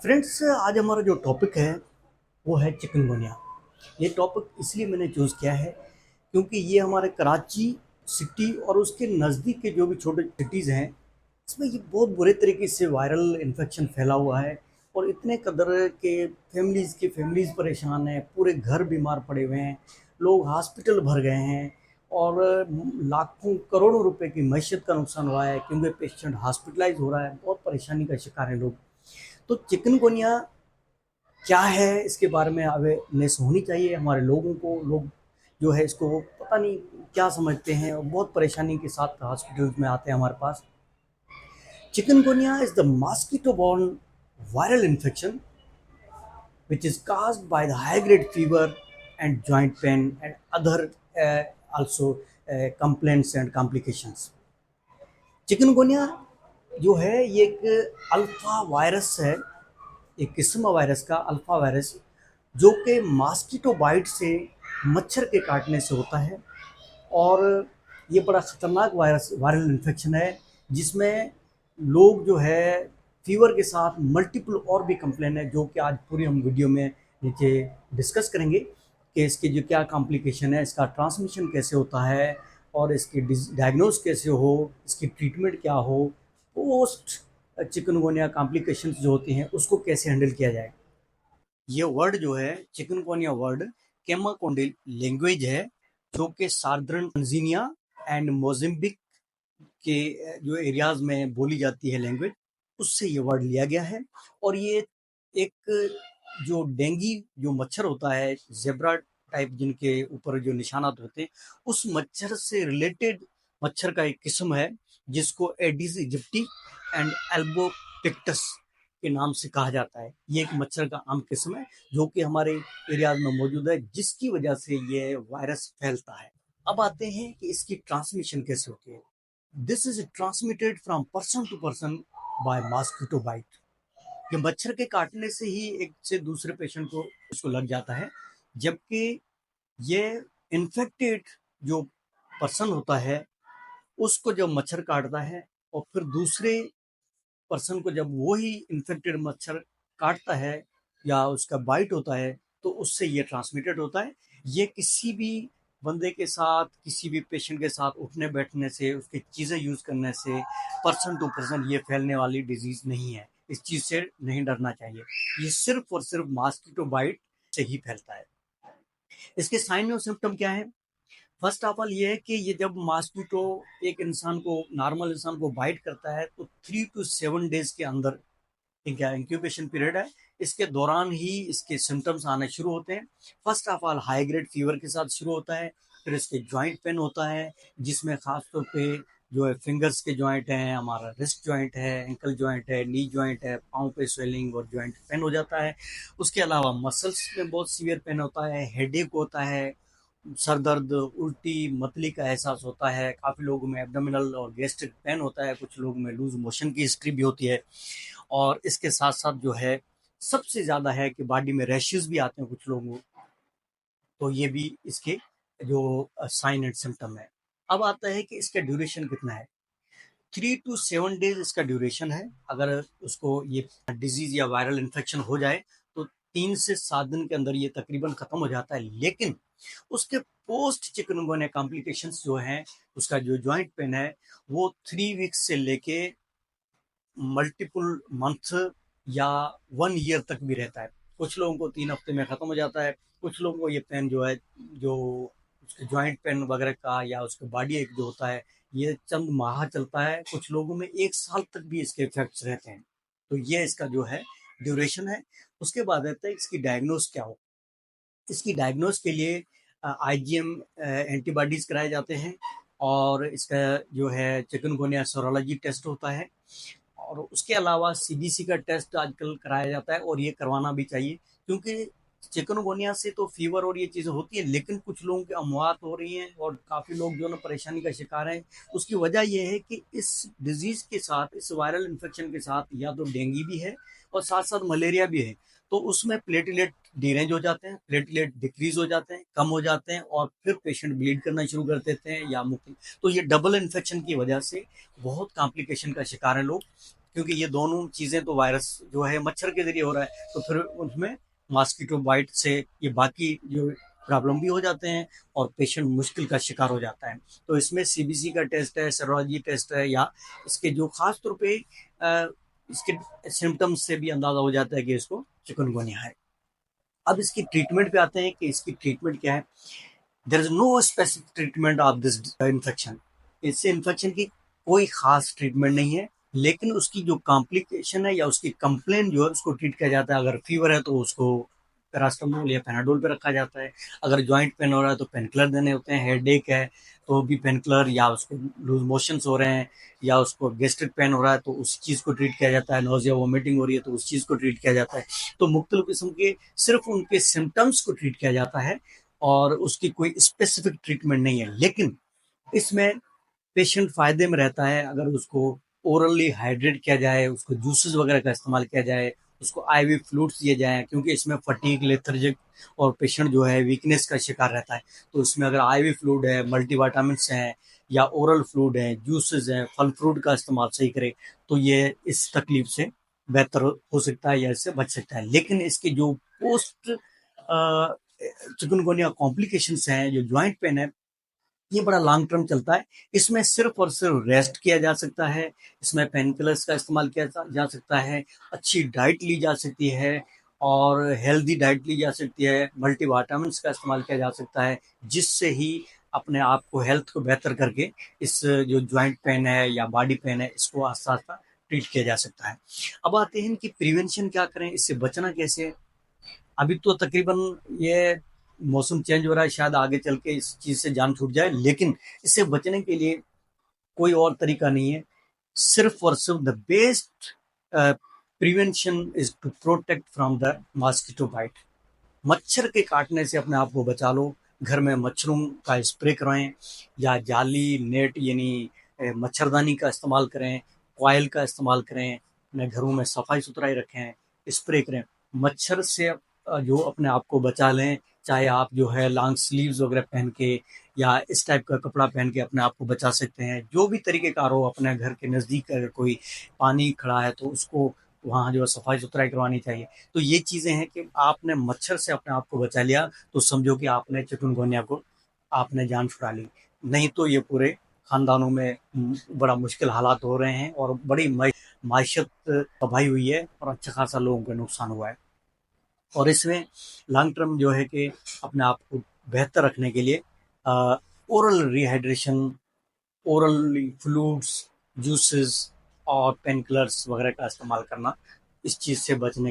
Friends, आज हमारा जो टॉपिक है वो है चिकनगुनिया। ये टॉपिक इसलिए मैंने चूज़ किया है क्योंकि ये हमारे कराची सिटी और उसके नज़दीक के जो भी छोटे सिटीज़ हैं, इसमें ये बहुत बुरे तरीके से वायरल इन्फेक्शन फैला हुआ है। और इतने कदर के फैमिलीज़ परेशान हैं, पूरे घर बीमार पड़े हुए हैं, लोग हॉस्पिटल भर गए हैं। और लाखों करोड़ों रुपए की मैशत का नुकसान हुआ है क्योंकि पेशेंट हॉस्पिटलाइज हो रहा है, बहुत परेशानी का शिकार हैं लोग। तो चिकनगुनिया क्या है, इसके बारे में अवेयरनेस होनी चाहिए हमारे लोगों को। लोग जो है इसको पता नहीं क्या समझते हैं और बहुत परेशानी के साथ हॉस्पिटल में आते हैं हमारे पास। Chikungunya is the mosquito borne viral infection which is caused by the high grade fever and joint pain and other also complaints and complications. Chikungunya जो है ये एक अल्फा वायरस है, एक किस्म वायरस का अल्फा वायरस, जो कि मॉस्किटो बाइट से मच्छर के काटने से होता है। और ये बड़ा ख़तरनाक वायरल इन्फेक्शन है जिसमें लोग जो है फीवर के साथ मल्टीपल और भी कंप्लेन है, जो कि आज पूरी हम वीडियो में नीचे डिस्कस करेंगे कि इसके जो क्या कॉम्प्लिकेशन है, इसका ट्रांसमिशन कैसे होता है और इसकी डायग्नोज कैसे हो, इसकी ट्रीटमेंट क्या हो, पोस्ट चिकनगुनिया कॉम्प्लिकेशंस जो होती हैं उसको कैसे हैंडल किया जाए। ये वर्ड जो है चिकनगुनिया वर्ड केमाकोंडी लैंग्वेज है, जो कि सार्दर्न तंजीनिया एंड मोजाम्बिक के जो एरियाज में बोली जाती है लैंग्वेज, उससे ये वर्ड लिया गया है। और ये एक जो डेंगी जो मच्छर होता है, जेब्रा टाइप जिनके ऊपर जो निशानात होते हैं, उस मच्छर से रिलेटेड मच्छर का एक किस्म है जिसको एडिस इजिप्टी एंड एल्बोपिक्टस के नाम से कहा जाता है। ये एक मच्छर का आम किस्म है जो कि हमारे एरियाज में मौजूद है, जिसकी वजह से ये वायरस फैलता है। अब आते हैं कि इसकी ट्रांसमिशन कैसे होती है। This is transmitted from person to person by mosquito bite. ये मच्छर के काटने से ही एक से दूसरे पेशेंट को इसको लग जाता है, जबकि ये इन्फेक्टेड जो पर्सन होता है उसको जब मच्छर काटता है और फिर दूसरे पर्सन को जब वही इन्फेक्टेड मच्छर काटता है या उसका बाइट होता है, तो उससे ये ट्रांसमिटेड होता है। ये किसी भी बंदे के साथ, किसी भी पेशेंट के साथ उठने बैठने से, उसकी चीज़ें यूज़ करने से पर्सन टू पर्सन ये फैलने वाली डिजीज़ नहीं है। इस चीज़ से नहीं डरना चाहिए। ये सिर्फ और सिर्फ मॉस्किटो बाइट से ही फैलता है। इसके साइन और सिम्टम क्या है? फर्स्ट ऑफ ऑल ये है कि ये जब मॉस्किटो एक इंसान को, नॉर्मल इंसान को बाइट करता है, तो 3 to 7 डेज के अंदर इनका इंक्यूबेशन पीरियड है, इसके दौरान ही इसके सिम्टम्स आने शुरू होते हैं। First of all high grade fever के साथ शुरू होता है, फिर इसके जॉइंट पेन होता है, जिसमें खासतौर पे जो है फिंगर्स के जॉइंट हैं, हमारा रिस्ट जॉइंट है, एंकल जॉइंट है, नी जॉइंट है, पाँव पे स्वेलिंग और जॉइंट पेन हो जाता है। उसके अलावा मसल्स में बहुत सीवियर पेन होता है, हेडेक होता है, सर दर्द, उल्टी, मतली का एहसास होता है, काफ़ी लोगों में एब्डोमिनल और गैस्ट्रिक पेन होता है, कुछ लोगों में लूज मोशन की हिस्ट्री भी होती है। और इसके साथ साथ जो है सबसे ज़्यादा है कि बॉडी में रैशेस भी आते हैं कुछ लोगों को। तो ये भी इसके जो साइन एंड सिम्टम है। अब आता है कि इसका ड्यूरेशन कितना है। 3 to 7 डेज इसका ड्यूरेशन है। अगर उसको ये डिजीज या वायरल इन्फेक्शन हो जाए तो 3 से 7 दिन के अंदर ये तकरीबन खत्म हो जाता है। लेकिन उसके पोस्ट चिकनगुनिया कॉम्प्लिकेशंस जो हैं, उसका जो जॉइंट पेन है, वो 3 वीक्स से लेके मल्टीपल मंथ या 1 ईयर तक भी रहता है। कुछ लोगों को 3 हफ्ते में ख़त्म हो जाता है, कुछ लोगों को ये पेन जो है, जो उसके जॉइंट पेन वगैरह का या उसके बॉडी एक जो होता है, ये चंद माह चलता है, कुछ लोगों में 1 साल तक भी इसके इफेक्ट्स रहते हैं। तो ये इसका जो है ड्यूरेशन है। उसके बाद रहता है इसकी डायग्नोज क्या हो। इसकी डायग्नोज के लिए आईजीएम एंटीबॉडीज कराए जाते हैं, और इसका जो है चिकनगुनिया सेरोलॉजी टेस्ट होता है। और उसके अलावा सीबीसी का टेस्ट आजकल कराया जाता है, और ये करवाना भी चाहिए, क्योंकि चिकनगुनिया से तो फीवर और ये चीज़ें होती है, लेकिन कुछ लोगों की अमवात हो रही हैं और काफ़ी लोग जो है ना परेशानी का शिकार हैं। उसकी वजह ये है कि इस डिजीज़ के साथ, इस वायरल इन्फेक्शन के साथ, या तो डेंगू भी है और साथ साथ मलेरिया भी है। तो उसमें प्लेटलेट डिरेंज हो जाते हैं, प्लेटलेट डिक्रीज हो जाते हैं, कम हो जाते हैं, और फिर पेशेंट ब्लीड करना शुरू कर देते हैं या मुक्त। तो ये डबल इन्फेक्शन की वजह से बहुत कॉम्प्लिकेशन का शिकार है लोग। क्योंकि ये दोनों चीज़ें तो वायरस जो है मच्छर के ज़रिए हो रहा है, तो फिर उसमें मॉस्किटो बाइट से ये बाकी जो प्रॉब्लम भी हो जाते हैं और पेशेंट मुश्किल का शिकार हो जाता है। तो इसमें सीबीसी का टेस्ट है, सेरोलॉजी टेस्ट है, या इसके जो खास तौर पे इसके सिम्टम्स से भी अंदाजा हो जाता है कि इसको चिकनगुनिया है। अब इसकी ट्रीटमेंट पे आते हैं कि इसकी ट्रीटमेंट क्या है। There is no specific treatment of this infection. इससे इन्फेक्शन की कोई खास ट्रीटमेंट नहीं है, लेकिन उसकी जो कॉम्प्लिकेशन है या उसकी कंप्लेन जो है उसको ट्रीट किया जाता है। अगर फीवर है तो उसको पैरास्टामोल या पेनाडोल पे रखा जाता है। अगर जॉइंट पेन हो रहा है तो पेन किलर देने होते हैं। हेडेक है तो भी पेन किलर, या उसको लूज मोशंस हो रहे हैं या उसको गैस्ट्रिक पेन हो रहा है तो उस चीज़ को ट्रीट किया जाता है। नोजिया वोमिटिंग हो रही है तो उस चीज़ को ट्रीट किया जाता है। तो मुख्तलिफ किस्म के सिर्फ उनके सिम्टम्स को ट्रीट किया जाता है और उसकी कोई स्पेसिफिक ट्रीटमेंट नहीं है। लेकिन इसमें पेशेंट फ़ायदे में रहता है अगर उसको ओरली हाइड्रेट किया जाए, उसको जूसेस वगैरह का इस्तेमाल किया जाए, उसको आईवी फ्लूइड्स दिए जाएँ, क्योंकि इसमें फटीग, लेथर्जिक और पेशेंट जो है वीकनेस का शिकार रहता है। तो इसमें अगर आईवी फ्लूइड है, मल्टीविटामिन्स हैं या ओरल फ्लूइड हैं, जूसेस हैं, फल फ्रूट का इस्तेमाल सही करे तो ये इस तकलीफ से बेहतर हो सकता है या इससे बच सकता है। लेकिन इसके जो पोस्ट चिकनगुनिया कॉम्प्लिकेशंस हैं, जो जॉइंट पेन है, ये बड़ा लॉन्ग टर्म चलता है। इसमें सिर्फ और सिर्फ रेस्ट किया जा सकता है, इसमें पेन किलर्स का इस्तेमाल किया जा सकता है, अच्छी डाइट ली जा सकती है और हेल्दी डाइट ली जा सकती है, मल्टीविटामिन्स का इस्तेमाल किया जा सकता है, जिससे ही अपने आप को हेल्थ को बेहतर करके इस जो जॉइंट पेन है या बॉडी पेन है इसको आस्ता आस्ता ट्रीट किया जा सकता है। अब आते हैं कि प्रिवेंशन क्या करें, इससे बचना कैसे है। अभी तो तकरीबन ये मौसम चेंज हो रहा है, शायद आगे चल के इस चीज़ से जान छूट जाए, लेकिन इससे बचने के लिए कोई और तरीका नहीं है। सिर्फ और सिर्फ the best prevention is to protect from the mosquito bite. मच्छर के काटने से अपने आप को बचा लो। घर में मच्छरों का स्प्रे कराएं या जाली नेट यानी मच्छरदानी का इस्तेमाल करें, कॉयल का इस्तेमाल करें, अपने घरों में सफाई सुथराई रखें, स्प्रे करें। मच्छर से जो अपने आप को बचा लें, चाहे आप जो है लॉन्ग स्लीव्स वगैरह पहन के या इस टाइप का कपड़ा पहन के अपने आप को बचा सकते हैं। जो भी तरीक़ेकार हो, अपने घर के नज़दीक अगर कोई पानी खड़ा है तो उसको वहाँ जो है सफाई सुथराई करवानी चाहिए। तो ये चीज़ें हैं कि आपने मच्छर से अपने आप को बचा लिया तो समझो कि आपने चिकनगुनिया को आपने जान छुड़ा ली। नहीं तो ये पूरे खानदानों में बड़ा मुश्किल हालात हो रहे हैं और बड़ी माइशत तबाही हुई है और अच्छा खासा लोगों को नुकसान हुआ है। और इसमें लॉन्ग टर्म जो है कि अपने आप को बेहतर रखने के लिए oral rehydration, oral fluids, juices और पेन किलर्स वगैरह का इस्तेमाल करना इस चीज़ से बचने